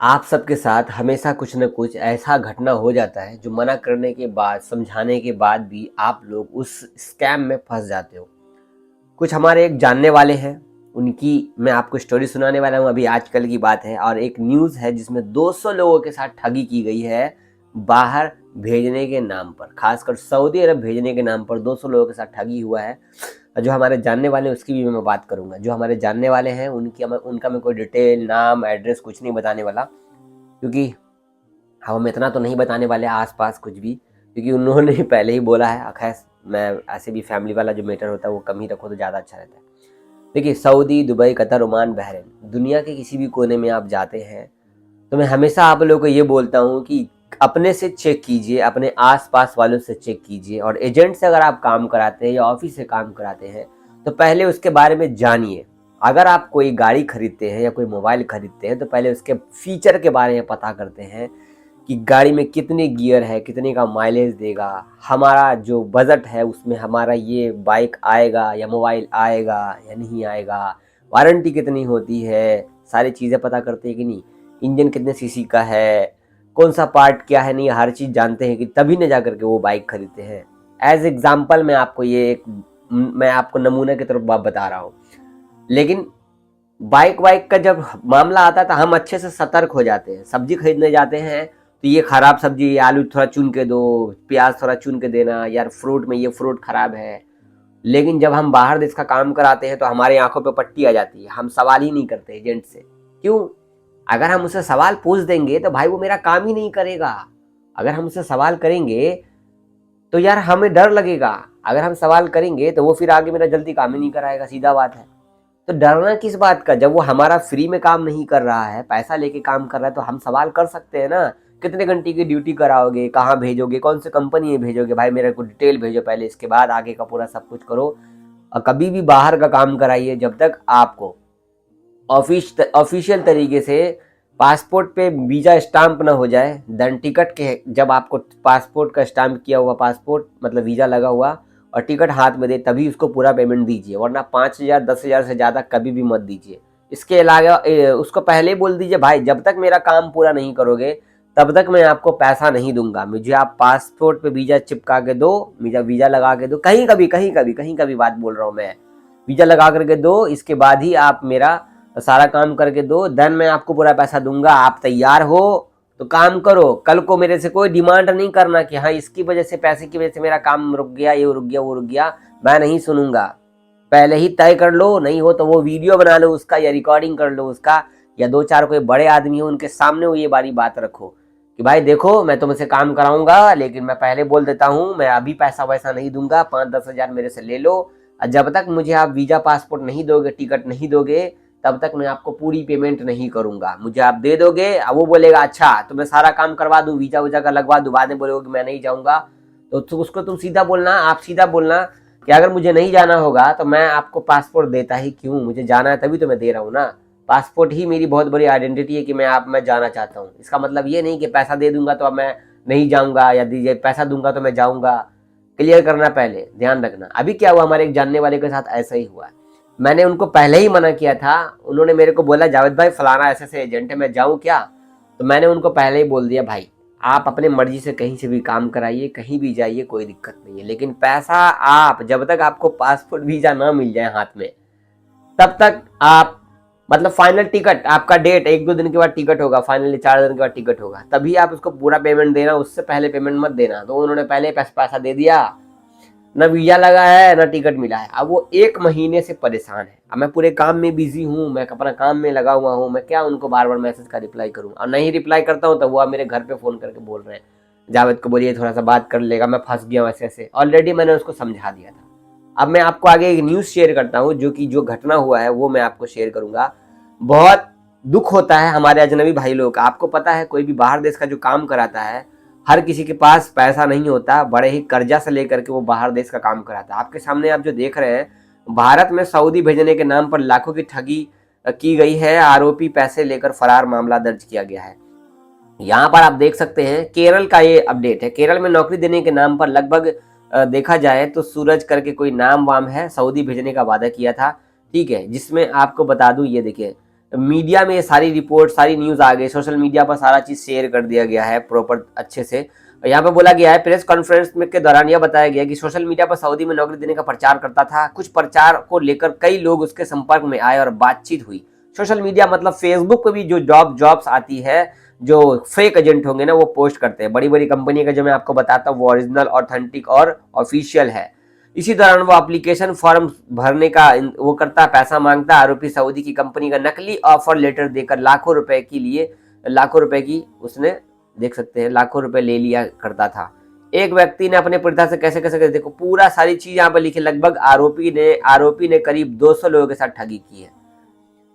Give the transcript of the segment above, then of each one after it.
आप सबके साथ हमेशा कुछ न कुछ ऐसा घटना हो जाता है जो मना करने के बाद, समझाने के बाद भी आप लोग उस स्कैम में फंस जाते हो। कुछ हमारे एक जानने वाले हैं, उनकी मैं आपको स्टोरी सुनाने वाला हूँ। अभी आजकल की बात है और एक न्यूज़ है जिसमें 200 लोगों के साथ ठगी की गई है बाहर भेजने के नाम पर। खासकर सऊदी अरब भेजने के नाम पर 200 लोगों के साथ ठगी हुआ है। जो हमारे जानने वाले हैं उसकी भी मैं बात करूंगा। जो हमारे जानने वाले हैं उनका मैं कोई डिटेल, नाम, एड्रेस कुछ नहीं बताने वाला, क्योंकि हम इतना तो नहीं बताने वाले आस-पास कुछ भी, क्योंकि उन्होंने पहले ही बोला है। खैर, मैं ऐसे भी फैमिली वाला जो मैटर होता है वो कम ही रखो तो ज़्यादा अच्छा रहता है। देखिए, Saudi, Dubai, Qatar, Oman, Bahrain, दुनिया के किसी भी कोने में आप जाते हैं तो मैं हमेशा आप लोगों को ये बोलता हूँ कि अपने से चेक कीजिए, अपने आस-पास वालों से चेक कीजिए। और एजेंट से अगर आप काम कराते हैं या ऑफिस से काम कराते हैं तो पहले उसके बारे में जानिए। अगर आप कोई गाड़ी खरीदते हैं या कोई मोबाइल खरीदते हैं तो पहले उसके फीचर के बारे में पता करते हैं कि गाड़ी में कितने गियर है, कितने का माइलेज देगा, हमारा जो बजट है उसमें हमारा ये बाइक आएगा या मोबाइल आएगा या नहीं आएगा, वारंटी कितनी होती है, सारी चीज़ें पता करते हैं कि नहीं, इंजन कितने सीसी का है, कौन सा पार्ट क्या है, नहीं, हर चीज़ जानते हैं कि तभी न जा करके वो बाइक खरीदते हैं। एज एग्जाम्पल मैं आपको नमूने की तरफ बता रहा हूँ। लेकिन बाइक वाइक का जब मामला आता है तो हम अच्छे से सतर्क हो जाते हैं। सब्जी खरीदने जाते हैं तो ये खराब सब्जी, आलू थोड़ा चुन के दो, प्याज थोड़ा चुन के देना, यार फ्रूट में ये फ्रूट खराब है। लेकिन जब हम बाहर देश का काम कराते हैं तो हमारी आंखों पे पट्टी आ जाती है, हम सवाल ही नहीं करते एजेंट से। क्यों? अगर हम उससे सवाल पूछ देंगे तो भाई वो मेरा काम ही नहीं करेगा। अगर हम उससे सवाल करेंगे तो यार हमें डर लगेगा। अगर हम सवाल करेंगे तो वो फिर आगे मेरा जल्दी काम ही नहीं कराएगा, सीधा बात है। तो डरना किस बात का? जब वो हमारा फ्री में काम नहीं कर रहा है, पैसा लेके काम कर रहा है, तो हम सवाल कर सकते हैं ना। कितने घंटे की ड्यूटी कराओगे, कहाँ भेजोगे, कौन सी कंपनी में भेजोगे, भाई मेरे को डिटेल भेजो पहले, इसके बाद आगे का पूरा सब कुछ करो। और कभी भी बाहर का काम कराइए जब तक आपको ऑफिशियल तरीके से पासपोर्ट पे वीजा स्टाम्प ना हो जाए, देन टिकट के जब आपको पासपोर्ट का स्टाम्प किया हुआ पासपोर्ट मतलब वीजा लगा हुआ और टिकट हाथ में दे तभी उसको पूरा पेमेंट दीजिए, वरना 5,000 10,000 से ज़्यादा कभी भी मत दीजिए। इसके अलावा उसको पहले ही बोल दीजिए, भाई जब तक मेरा काम पूरा नहीं करोगे तब तक मैं आपको पैसा नहीं दूंगा। मुझे आप पासपोर्ट पे वीजा चिपका के दो, वीजा वीजा लगा के दो, कहीं का भी बात बोल रहा हूँ मैं, वीजा लगा करके दो, इसके बाद ही आप मेरा सारा काम करके दो, देन मैं आपको पूरा पैसा दूंगा। आप तैयार हो तो काम करो। कल को मेरे से कोई डिमांड नहीं करना कि हाँ इसकी वजह से, पैसे की वजह से मेरा काम रुक गया, ये रुक गया, वो रुक गया। मैं नहीं सुनूंगा। पहले ही तय कर लो, नहीं हो तो वो वीडियो बना लो उसका या रिकॉर्डिंग कर लो उसका, या दो चार कोई बड़े आदमी हो उनके सामने वो ये बारी बात रखो कि भाई देखो मैं तुमसे काम कराऊंगा, लेकिन मैं पहले बोल देता हूँ मैं अभी पैसा वैसा नहीं दूंगा, 5-10 हज़ार मेरे से ले लो। और जब तक मुझे आप वीजा पासपोर्ट नहीं दोगे, टिकट नहीं दोगे, तब तक मैं आपको पूरी पेमेंट नहीं करूंगा। मुझे आप दे दोगे, अब वो बोलेगा अच्छा तो मैं सारा काम करवा दूं, वीजा वूजा का लगवा दूं, बाद में बोलोगे कि मैं नहीं जाऊंगा, तो उसको तुम सीधा बोलना, आप सीधा बोलना कि अगर मुझे नहीं जाना होगा तो मैं आपको पासपोर्ट देता ही क्यों, मुझे जाना है तभी तो मैं दे रहा हूँ ना। पासपोर्ट ही मेरी बहुत बड़ी आइडेंटिटी है कि मैं जाना चाहता हूँ। इसका मतलब ये नहीं कि पैसा दे दूंगा तो अब मैं नहीं जाऊंगा, या दीजिए पैसा दूंगा तो मैं जाऊंगा। क्लियर करना, पहले ध्यान रखना। अभी क्या हुआ, हमारे एक जानने वाले के साथ ऐसा ही हुआ है। मैंने उनको पहले ही मना किया था। उन्होंने मेरे को बोला जावेद भाई फलाना ऐसे ऐसे एजेंट है, मैं जाऊं क्या? तो मैंने उनको पहले ही बोल दिया, भाई आप अपने मर्जी से कहीं से भी काम कराइए, कहीं भी जाइए, कोई दिक्कत नहीं है, लेकिन पैसा आप जब तक आपको पासपोर्ट वीजा ना मिल जाए हाथ में तब तक आप, मतलब फाइनल टिकट आपका डेट 1-2 दिन के बाद टिकट होगा, फाइनली 4 दिन के बाद टिकट होगा, तभी आप उसको पूरा पेमेंट देना, उससे पहले पेमेंट मत देना। तो उन्होंने पहले पैसा दे दिया, ना वीजा लगा है ना टिकट मिला है। अब वो 1 महीने से परेशान है। अब मैं पूरे काम में बिजी हूँ, मैं अपना काम में लगा हुआ हूँ, मैं क्या उनको बार बार मैसेज का रिप्लाई करूँ? और नहीं रिप्लाई करता हूँ तो वो मेरे घर पे फ़ोन करके बोल रहे हैं जावेद को बोलिए थोड़ा सा बात कर लेगा, मैं फंस गया वैसे ऐसे। ऑलरेडी मैंने उसको समझा दिया था। अब मैं आपको आगे एक न्यूज़ शेयर करता हूँ, जो घटना हुआ है वो मैं आपको शेयर करूँगा। बहुत दुख होता है हमारे अजनबी भाई लोग का। आपको पता है कोई भी बाहर देश का जो काम कराता है, हर किसी के पास पैसा नहीं होता, बड़े ही कर्जा से लेकर के वो बाहर देश का काम कराता है। आपके सामने आप जो देख रहे हैं, भारत में सऊदी भेजने के नाम पर लाखों की ठगी की गई है। आरोपी पैसे लेकर फरार, मामला दर्ज किया गया है। यहाँ पर आप देख सकते हैं केरल का ये अपडेट है। केरल में नौकरी देने के नाम पर लगभग देखा जाए तो सूरज करके कोई नाम वाम है, सऊदी भेजने का वादा किया था, ठीक है, जिसमें आपको बता दूं, ये देखिए मीडिया में ये सारी रिपोर्ट, सारी न्यूज़ आ गई, सोशल मीडिया पर सारा चीज़ शेयर कर दिया गया है प्रॉपर अच्छे से। यहाँ पे बोला गया है, प्रेस कॉन्फ्रेंस में के दौरान यह बताया गया कि सोशल मीडिया पर सऊदी में नौकरी देने का प्रचार करता था। कुछ प्रचार को लेकर कई लोग उसके संपर्क में आए और बातचीत हुई। सोशल मीडिया मतलब फेसबुक पे भी जो जॉब्स आती है, जो फेक एजेंट होंगे ना, वो पोस्ट करते हैं। बड़ी बड़ी कंपनी का जो मैं आपको बताता हूँ वो ओरिजिनल, ऑथेंटिक और ऑफिशियल है। इसी दौरान वो एप्लीकेशन फॉर्म भरने का वो करता, पैसा मांगता। आरोपी सऊदी की कंपनी का नकली ऑफर लेटर देकर लाखों रुपए की उसने, देख सकते हैं, लाखों रुपए ले लिया करता था। एक व्यक्ति ने अपने पिता से कैसे कैसे देखो पूरा सारी चीज यहाँ पर लिखी। लगभग आरोपी ने करीब 200 लोगों के साथ ठगी की है।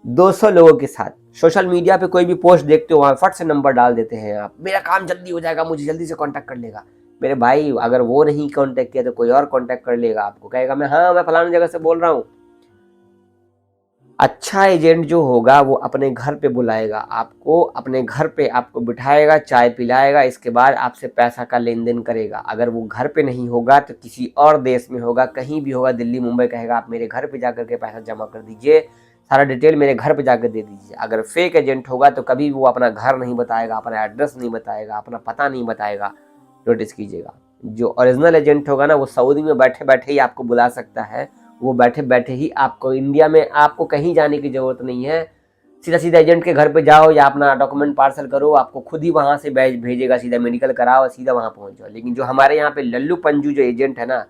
200 लोगों के साथ। सोशल मीडिया पे कोई भी पोस्ट देखते हो, वहां फट से नंबर डाल देते हैं, आप मेरा काम जल्दी हो जाएगा, मुझे जल्दी से कांटेक्ट कर लेगा। मेरे भाई, अगर वो नहीं कांटेक्ट किया तो कोई और कांटेक्ट कर लेगा आपको, कहेगा मैं फलानी जगह से बोल रहा हूँ। अच्छा एजेंट जो होगा वो अपने घर पे बुलाएगा आपको, अपने घर पे आपको बिठाएगा, चाय पिलाएगा, इसके बाद आपसे पैसा का लेन देन करेगा। अगर वो घर पे नहीं होगा तो किसी और देश में होगा, कहीं भी होगा, दिल्ली मुंबई, कहेगा आप मेरे घर पे जाकर के पैसा जमा कर दीजिए, सारा डिटेल मेरे घर पे जाकर दे दीजिए। अगर फेक एजेंट होगा तो कभी वो अपना घर नहीं बताएगा, अपना एड्रेस नहीं बताएगा, अपना पता नहीं बताएगा। नोटिस कीजिएगा, जो ओरिजिनल एजेंट होगा ना, वो सऊदी में बैठे बैठे ही आपको बुला सकता है। वो बैठे बैठे ही आपको, इंडिया में आपको कहीं जाने की जरूरत नहीं है। सीधा सीधा एजेंट के घर पे जाओ या अपना डॉक्यूमेंट पार्सल करो, आपको खुद ही वहां से भेजेगा, सीधा मेडिकल कराओ, सीधा वहां पहुंच जाओ। लेकिन जो हमारे यहाँ पे लल्लू पंजू जो एजेंट है ना,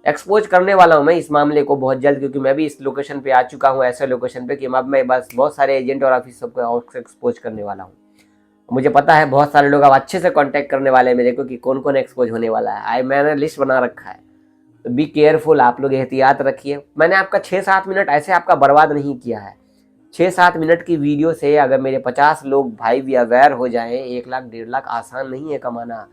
एक्सपोज करने वाला हूँ मैं इस मामले को बहुत जल्द, क्योंकि मैं भी इस लोकेशन पे आ चुका हूँ, ऐसे लोकेशन पे कि अब मैं बस बहुत सारे एजेंट और ऑफिस सबको एक्सपोज करने वाला हूँ। मुझे पता है बहुत सारे लोग अब अच्छे से कांटेक्ट करने वाले हैं मेरे को कि कौन कौन एक्सपोज होने वाला है। मैंने लिस्ट बना रखा है, तो बी केयरफुल, आप लोग एहतियात रखिए। मैंने आपका 6-7 मिनट ऐसे आपका बर्बाद नहीं किया है। 6-7 मिनट की वीडियो से अगर मेरे 50 लोग भाई भी अवेयर हो जाएं, 1 लाख 1.5 लाख आसान नहीं है कमाना,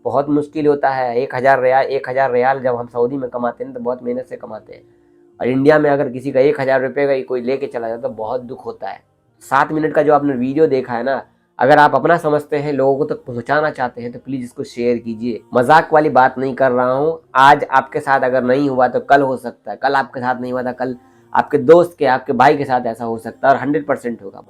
बहुत मुश्किल होता है। 1,000 रियाल जब हम सऊदी में कमाते हैं तो बहुत मेहनत से कमाते हैं, और इंडिया में अगर किसी का 1,000 रुपये का कोई लेके चला जाता तो बहुत दुख होता है। 7 मिनट का जो आपने वीडियो देखा है ना, अगर आप अपना समझते हैं, लोगों को तक पहुंचाना चाहते हैं, तो प्लीज इसको शेयर कीजिए। मजाक वाली बात नहीं कर रहा हूं। आज आपके साथ अगर नहीं हुआ तो कल हो सकता है, कल आपके साथ नहीं हुआ था, कल आपके दोस्त के, आपके भाई के साथ ऐसा हो सकता है, और 100% होगा।